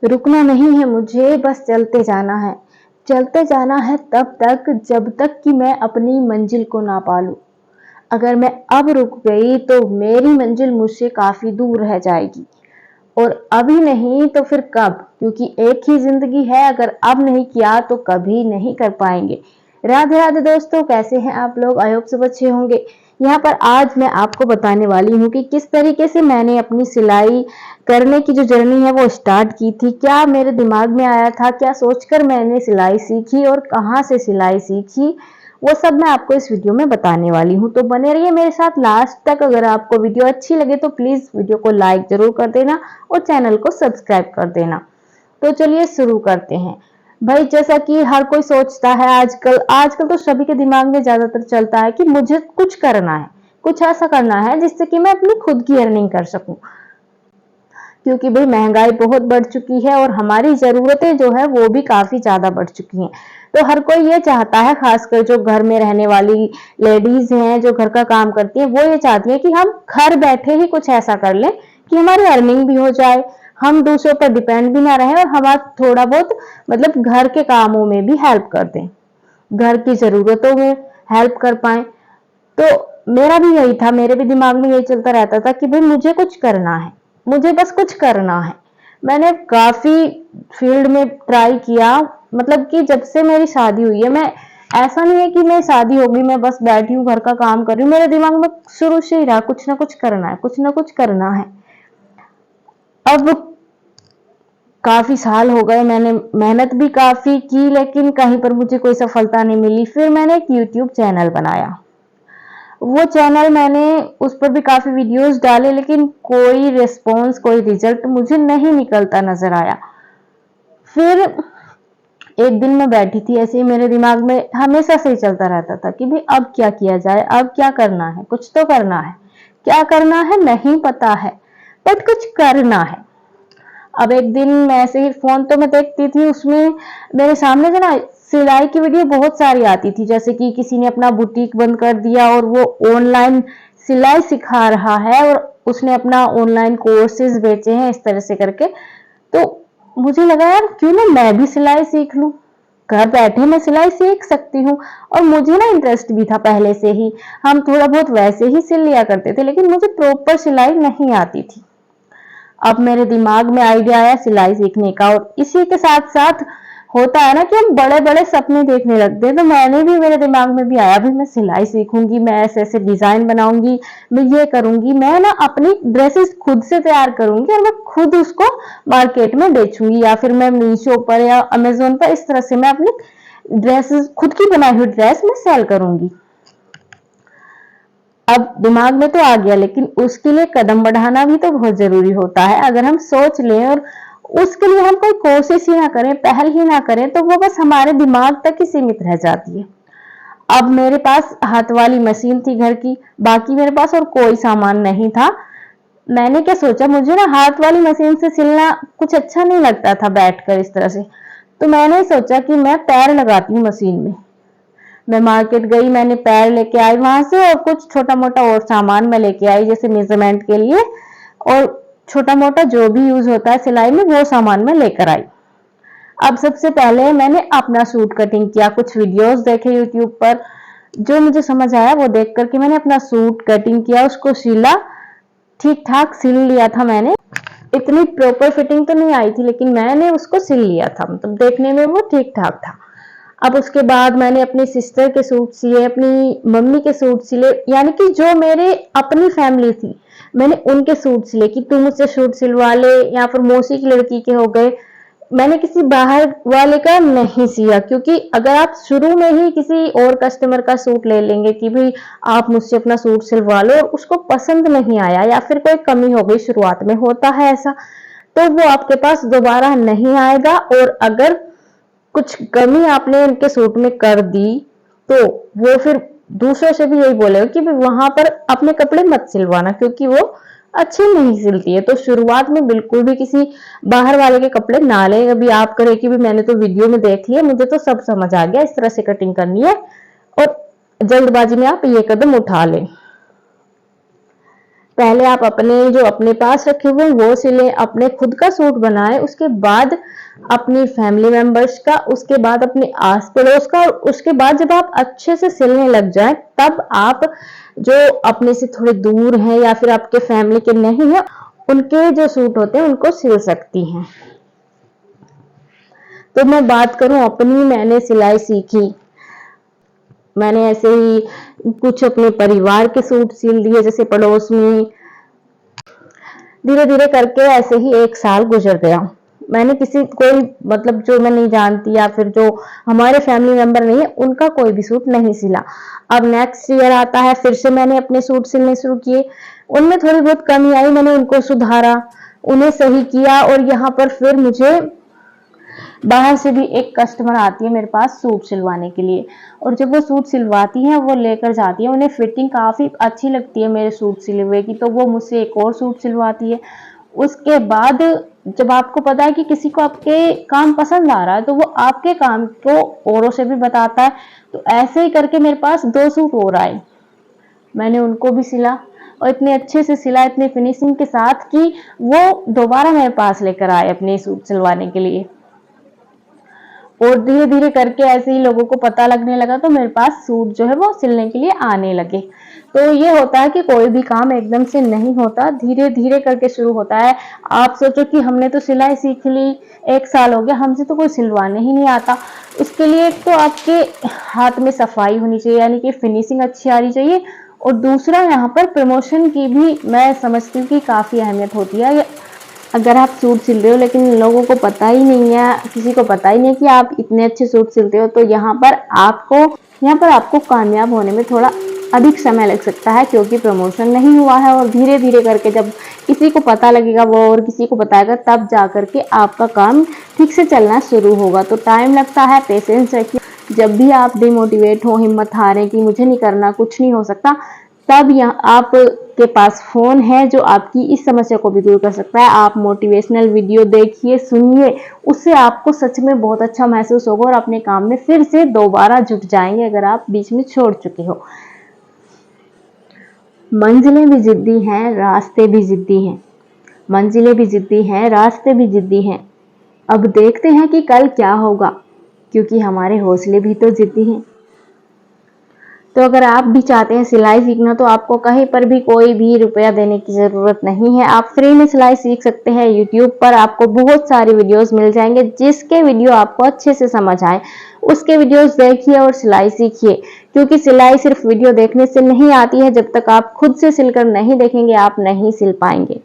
रुकना नहीं है मुझे, बस चलते जाना है। चलते जाना है तब तक जब तक कि मैं अपनी मंजिल को ना पालूं। अगर मैं अब रुक गई तो मेरी मंजिल मुझसे काफी दूर रह जाएगी, और अभी नहीं तो फिर कब? क्योंकि एक ही जिंदगी है, अगर अब नहीं किया तो कभी नहीं कर पाएंगे। राधे राधे दोस्तों, कैसे हैं आप लोग? आई होप सब अच्छे होंगे। यहाँ पर आज मैं आपको बताने वाली हूँ कि किस तरीके से मैंने अपनी सिलाई करने की जो जर्नी है वो स्टार्ट की थी, क्या मेरे दिमाग में आया था, क्या सोचकर मैंने सिलाई सीखी और कहाँ से सिलाई सीखी, वो सब मैं आपको इस वीडियो में बताने वाली हूँ। तो बने रहिए मेरे साथ लास्ट तक। अगर आपको वीडियो अच्छी लगे तो प्लीज वीडियो को लाइक जरूर कर देना और चैनल को सब्सक्राइब कर देना। तो चलिए शुरू करते हैं। भाई, जैसा कि हर कोई सोचता है आजकल आजकल तो सभी के दिमाग में ज्यादातर चलता है कि मुझे कुछ करना है, कुछ ऐसा करना है जिससे कि मैं अपनी खुद की अर्निंग कर सकूं। क्योंकि भाई महंगाई बहुत बढ़ चुकी है और हमारी जरूरतें जो है वो भी काफी ज्यादा बढ़ चुकी हैं। तो हर कोई ये चाहता है, खासकर जो घर में रहने वाली लेडीज हैं, जो घर का काम करती हैं, वो ये चाहती है कि हम घर बैठे ही कुछ ऐसा कर लें कि हमारी अर्निंग भी हो जाए, हम दूसरों पर डिपेंड भी ना रहे और हमारा थोड़ा बहुत मतलब घर के कामों में भी हेल्प कर दें, घर की जरूरतों में हेल्प कर पाए। तो मेरा भी यही था, मेरे भी दिमाग में यही चलता रहता था कि भाई मुझे कुछ करना है, मुझे बस कुछ करना है। मैंने काफी फील्ड में ट्राई किया, मतलब कि जब से मेरी शादी हुई है, मैं ऐसा नहीं है कि मैं शादी होगी मैं बस बैठी हूँ घर का काम कर रही हूँ, मेरे दिमाग में शुरू से ही रहा कुछ ना कुछ करना है, कुछ ना कुछ करना है। अब काफी साल हो गए, मैंने मेहनत भी काफी की लेकिन कहीं पर मुझे कोई सफलता नहीं मिली। फिर मैंने एक यूट्यूब चैनल बनाया। वो चैनल मैंने उस पर भी काफी वीडियोस डाले लेकिन कोई रिस्पॉन्स, कोई रिजल्ट मुझे नहीं निकलता नजर आया। फिर एक दिन मैं बैठी थी, ऐसे ही मेरे दिमाग में हमेशा से ही चलता रहता था कि भाई अब क्या किया जाए, अब क्या करना है, कुछ तो करना है। क्या करना है नहीं पता है, बट कुछ करना है। अब एक दिन मैं ऐसे ही फोन तो मैं देखती थी, उसमें मेरे सामने जो ना सिलाई की वीडियो बहुत सारी आती थी, जैसे कि किसी ने अपना बुटीक बंद कर दिया और वो ऑनलाइन सिलाई सिखा रहा है और उसने अपना ऑनलाइन कोर्सेज बेचे हैं इस तरह से करके। तो मुझे लगा यार क्यों ना मैं भी सिलाई सीख लूं, घर बैठे मैं सिलाई सीख सकती हूँ। और मुझे ना इंटरेस्ट भी था पहले से ही, हम थोड़ा बहुत वैसे ही सिल लिया करते थे लेकिन मुझे प्रॉपर सिलाई नहीं आती थी। अब मेरे दिमाग में आइडिया आया सिलाई सीखने का, और इसी के साथ साथ होता है ना कि हम बड़े बड़े सपने देखने लगते हैं, तो मैंने भी, मेरे दिमाग में भी आया भाई मैं सिलाई सीखूंगी, मैं ऐसे ऐसे डिजाइन बनाऊंगी, मैं ये करूंगी, मैं ना अपनी ड्रेसेस खुद से तैयार करूंगी और मैं खुद उसको मार्केट में बेचूंगी, या फिर मैं मीशो पर या अमेजोन पर इस तरह से मैं अपनी ड्रेसेस, खुद की बनाई हुई ड्रेस मैं सेल करूंगी। अब दिमाग में तो आ गया लेकिन उसके लिए कदम बढ़ाना भी तो बहुत जरूरी होता है। अगर हम सोच लें और उसके लिए हम कोई कोशिश ही ना करें, पहल ही ना करें, तो वो बस हमारे दिमाग तक ही सीमित रह जाती है। अब मेरे पास हाथ वाली मशीन थी घर की, बाकी मेरे पास और कोई सामान नहीं था। मैंने क्या सोचा, मुझे ना हाथ वाली मशीन से सिलना कुछ अच्छा नहीं लगता था बैठकर इस तरह से। तो मैंने सोचा कि मैं पैर लगाती हूँ मशीन में। मैं मार्केट गई, मैंने पैर लेके आई वहां से और कुछ छोटा मोटा और सामान मैं लेके आई, जैसे मेजरमेंट के लिए और छोटा मोटा जो भी यूज होता है सिलाई में वो सामान मैं लेकर आई। अब सबसे पहले मैंने अपना सूट कटिंग किया, कुछ वीडियोस देखे यूट्यूब पर, जो मुझे समझ आया वो देख करके मैंने अपना सूट कटिंग किया, उसको सिला, ठीक ठाक सिल लिया था मैंने। इतनी प्रॉपर फिटिंग तो नहीं आई थी लेकिन मैंने उसको सिल लिया था, मतलब देखने में वो ठीक ठाक था। अब उसके बाद मैंने अपनी सिस्टर के सूट सिए, अपनी मम्मी के सूट सिले, यानी कि जो मेरे अपनी फैमिली थी मैंने उनके सूट सिले कि तू मुझसे सूट सिलवा ले, या फिर मौसी की लड़की के हो गए। मैंने किसी बाहर वाले का नहीं सिया, क्योंकि अगर आप शुरू में ही किसी और कस्टमर का सूट ले लेंगे कि भाई आप मुझसे अपना सूट सिलवा लो और उसको पसंद नहीं आया या फिर कोई कमी हो गई, शुरुआत में होता है ऐसा, तो वो आपके पास दोबारा नहीं आएगा। और अगर कुछ कमी आपने उनके सूट में कर दी तो वो फिर दूसरों से भी यही बोलेगा कि वहां पर अपने कपड़े मत सिलवाना क्योंकि वो अच्छे नहीं सिलती है। तो शुरुआत में बिल्कुल भी किसी बाहर वाले के कपड़े ना ले। अभी आप करें कि भी मैंने तो वीडियो में देख लिया, मुझे तो सब समझ आ गया इस तरह से कटिंग करनी है, और जल्दबाजी में आप ये कदम उठा लें। पहले आप अपने जो अपने पास रखे हुए वो सिलें, अपने खुद का सूट बनाएं, उसके बाद अपनी फैमिली मेंबर्स का, उसके बाद अपने आस पड़ोस का, और उसके बाद जब आप अच्छे से सिलने लग जाए तब आप जो अपने से थोड़े दूर हैं या फिर आपके फैमिली के नहीं है उनके जो सूट होते हैं उनको सिल सकती हैं। तो मैं बात करूं अपनी, मैंने सिलाई सीखी, मैंने ऐसे ही कुछ अपने परिवार के सूट सिल दिए जैसे पड़ोस में। धीरे धीरे करके ऐसे ही 1 साल गुजर गया। मैंने किसी कोई मतलब जो मैं नहीं जानती या फिर जो हमारे फैमिली मेंबर नहीं है उनका कोई भी सूट नहीं सिला। अब नेक्स्ट ईयर आता है, फिर से मैंने अपने सूट सिलने शुरू किए। उनमें थोड़ी बहुत कमी आई, मैंने उनको सुधारा, उन्हें सही किया, और यहाँ पर फिर मुझे बाहर से भी एक कस्टमर आती है मेरे पास सूट सिलवाने के लिए, और जब वो सूट सिलवाती है वो लेकर जाती है, उन्हें फिटिंग काफी अच्छी लगती है मेरे सूट सिले हुए की, तो वो मुझसे एक और सूट सिलवाती है। उसके बाद जब आपको पता है कि किसी को आपके काम पसंद आ रहा है तो वो आपके काम को औरों से भी बताता है। तो ऐसे ही करके मेरे पास 2 सूट और आए, मैंने उनको भी सिला, और इतने अच्छे से सिला, इतनी फिनिशिंग के साथ कि वो दोबारा मेरे पास लेकर आए अपने सूट सिलवाने के लिए। और धीरे धीरे करके ऐसे ही लोगों को पता लगने लगा तो मेरे पास सूट जो है वो सिलने के लिए आने लगे। तो ये होता है कि कोई भी काम एकदम से नहीं होता, धीरे धीरे करके शुरू होता है। आप सोचो कि हमने तो सिलाई सीख ली, 1 साल हो गया, हमसे तो कोई सिलवाने ही नहीं आता। उसके लिए एक तो आपके हाथ में सफाई होनी चाहिए, यानी कि फिनिशिंग अच्छी आनी चाहिए, और दूसरा यहाँ पर प्रमोशन की भी मैं समझती हूँ कि काफी अहमियत होती है। अगर आप सूट सिल रहे हो लेकिन लोगों को पता ही नहीं है, किसी को पता ही नहीं कि आप इतने अच्छे सूट सिलते हो, तो यहाँ पर आपको कामयाब होने में थोड़ा अधिक समय लग सकता है, क्योंकि प्रमोशन नहीं हुआ है। और धीरे धीरे करके जब किसी को पता लगेगा वो और किसी को बताएगा, तब जा करके आपका काम ठीक से चलना शुरू होगा। तो टाइम लगता है, पेशेंस रखिए। जब भी आप डिमोटिवेट हो, हिम्मत हारे कि मुझे नहीं करना, कुछ नहीं हो सकता, तब यहाँ आपके पास फोन है जो आपकी इस समस्या को भी दूर कर सकता है। आप मोटिवेशनल वीडियो देखिए, सुनिए, उससे आपको सच में बहुत अच्छा महसूस होगा और अपने काम में फिर से दोबारा जुट जाएंगे अगर आप बीच में छोड़ चुके हो। मंजिलें भी जिद्दी हैं, रास्ते भी जिद्दी हैं। मंजिलें भी जिद्दी हैं, रास्ते भी जिद्दी हैं। अब देखते हैं कि कल क्या होगा, क्योंकि हमारे हौसले भी तो जिद्दी हैं। तो अगर आप भी चाहते हैं सिलाई सीखना, तो आपको कहीं पर भी कोई भी रुपया देने की ज़रूरत नहीं है। आप फ्री में सिलाई सीख सकते हैं। यूट्यूब पर आपको बहुत सारे वीडियोस मिल जाएंगे, जिसके वीडियो आपको अच्छे से समझ आए उसके वीडियोस देखिए और सिलाई सीखिए। क्योंकि सिलाई सिर्फ वीडियो देखने से नहीं आती है, जब तक आप खुद से सिलकर नहीं देखेंगे आप नहीं सिल पाएंगे।